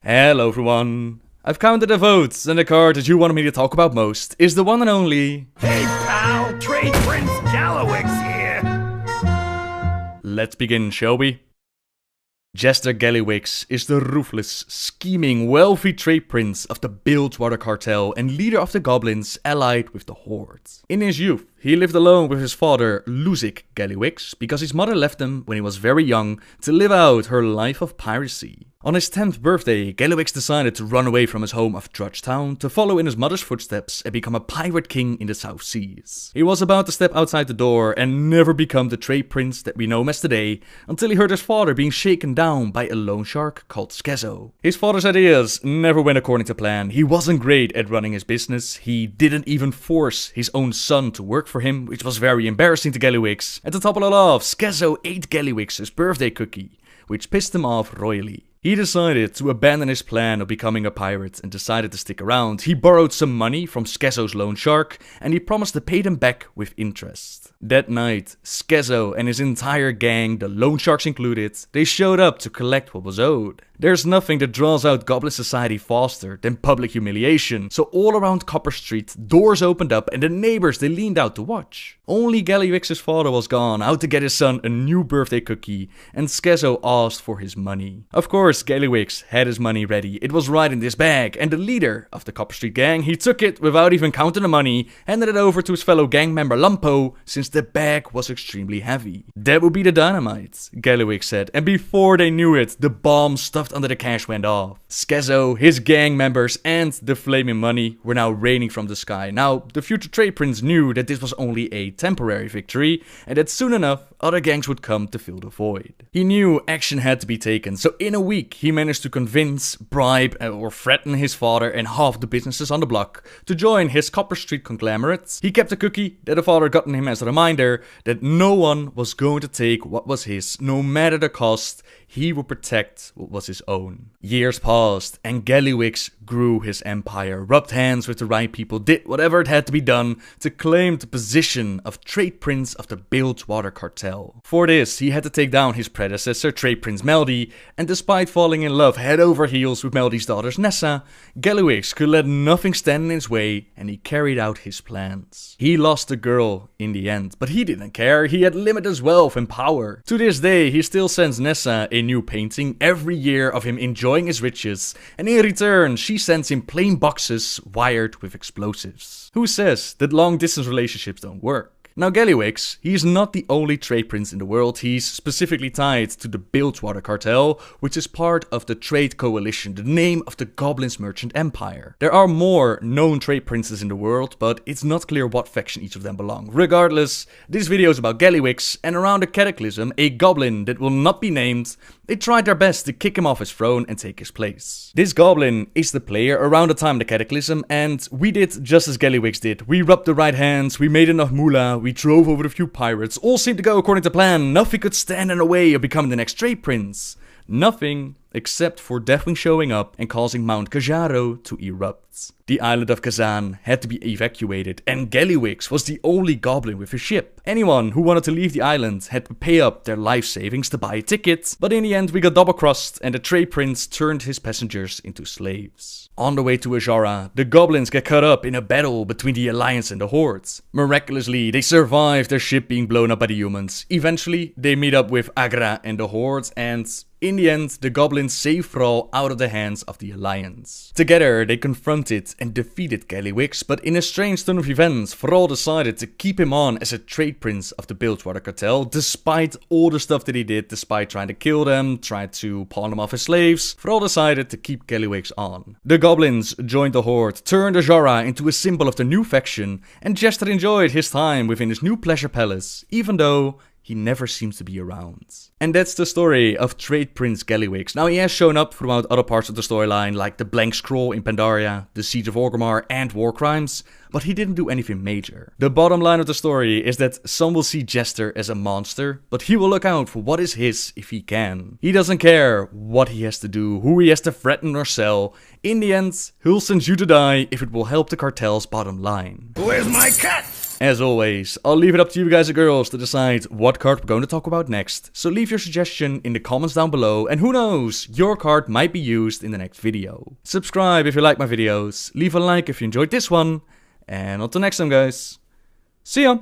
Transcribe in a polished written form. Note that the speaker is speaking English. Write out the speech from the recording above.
Hello everyone. I've counted the votes, and the card that you wanted me to talk about most is the one and only... Hey pal, Trade Prince Gallywix here! Let's begin, shall we? Jester Gallywix is the ruthless, scheming, wealthy trade prince of the Bilgewater cartel and leader of the goblins allied with the Horde. In his youth, he lived alone with his father, Luzik Gallywix, because his mother left him when he was very young to live out her life of piracy. On his 10th birthday, Gallywix decided to run away from his home of Drudgetown to follow in his mother's footsteps and become a pirate king in the South Seas. He was about to step outside the door and never become the trade prince that we know him as today, until he heard his father being shaken down by a loan shark called Skezo. His father's ideas never went according to plan. He wasn't great at running his business. He didn't even force his own son to work for him, which was very embarrassing to Gallywix. And to top it all off, Skezo ate Gallywix's birthday cookie, which pissed him off royally. He decided to abandon his plan of becoming a pirate and decided to stick around. He borrowed some money from Skezo's loan shark and he promised to pay them back with interest. That night, Skezo and his entire gang, the loan sharks included, they showed up to collect what was owed. There's nothing that draws out Goblin society faster than public humiliation, so all around Copper Street, doors opened up and the neighbors they leaned out to watch. Only Gallywix's father was gone, out to get his son a new birthday cookie, and Skezo asked for his money. Of course, Gallywix had his money ready, it was right in this bag, and the leader of the Copper Street gang, he took it without even counting the money, handed it over to his fellow gang member Lumpo, since the bag was extremely heavy. That would be the dynamite, Gallywix said, and before they knew it, the bomb stuffed under the cash went off. Skezo, his gang members, and the flaming money were now raining from the sky. Now, the future trade prince knew that this was only a temporary victory, and that soon enough, other gangs would come to fill the void. He knew action had to be taken, so in a week, he managed to convince, bribe, or threaten his father and half the businesses on the block to join his Copper Street conglomerate. He kept a cookie that the father gotten him as a reminder that no one was going to take what was his, no matter the cost. He would protect what was his own. Years passed, and Gallywix grew his empire, rubbed hands with the right people, did whatever it had to be done to claim the position of Trade Prince of the Bilgewater cartel. For this, he had to take down his predecessor, Trade Prince Meldy, and despite falling in love head over heels with Meldy's daughter Nessa, Gallywix could let nothing stand in his way, and he carried out his plans. He lost the girl in the end, but he didn't care. He had limitless wealth and power. To this day, he still sends Nessa a new painting every year of him enjoying his riches, and in return she sends him plain boxes wired with explosives. Who says that long distance relationships don't work? Now Gallywix, he's not the only trade prince in the world. He's specifically tied to the Bilgewater cartel, which is part of the Trade Coalition, the name of the Goblins Merchant Empire. There are more known trade princes in the world, but it's not clear what faction each of them belong. Regardless, this video is about Gallywix, and around the Cataclysm, a goblin that will not be named, they tried their best to kick him off his throne and take his place. This goblin is the player around the time of the Cataclysm, and we did just as Gallywix did. We rubbed the right hands, we made enough moolah, we drove over a few pirates, all seemed to go according to plan. Nothing could stand in the way of becoming the next trade prince. Nothing except for Deathwing showing up and causing Mount Kajaro to erupt. The island of Kazan had to be evacuated, and Gallywix was the only goblin with a ship. Anyone who wanted to leave the island had to pay up their life savings to buy a ticket, but in the end we got double-crossed and the trade prince turned his passengers into slaves. On the way to Azara, the goblins get caught up in a battle between the Alliance and the Horde. Miraculously, they survive their ship being blown up by the humans. Eventually, they meet up with Agra and the Horde, and in the end, the goblins save Thrall out of the hands of the Alliance. Together, they confronted and defeated Gallywix, but in a strange turn of events, Thrall decided to keep him on as a trade prince of the Bilgewater cartel, despite all the stuff that he did, despite trying to kill them, tried to pawn them off as slaves. Thrall decided to keep Gallywix on. The goblins joined the Horde, turned Azara into a symbol of the new faction, and Jester enjoyed his time within his new pleasure palace, even though he never seems to be around. And that's the story of Trade Prince Gallywix. Now he has shown up throughout other parts of the storyline, like the Blank Scroll in Pandaria, the Siege of Orgrimmar, and War Crimes, but he didn't do anything major. The bottom line of the story is that some will see Jester as a monster, but he will look out for what is his if he can. He doesn't care what he has to do, who he has to threaten or sell. In the end, he'll send you to die if it will help the cartel's bottom line. Where's my cat? As always, I'll leave it up to you guys and girls to decide what card we're going to talk about next. So leave your suggestion in the comments down below, and who knows, your card might be used in the next video. Subscribe if you like my videos, leave a like if you enjoyed this one, and until next time guys, see ya!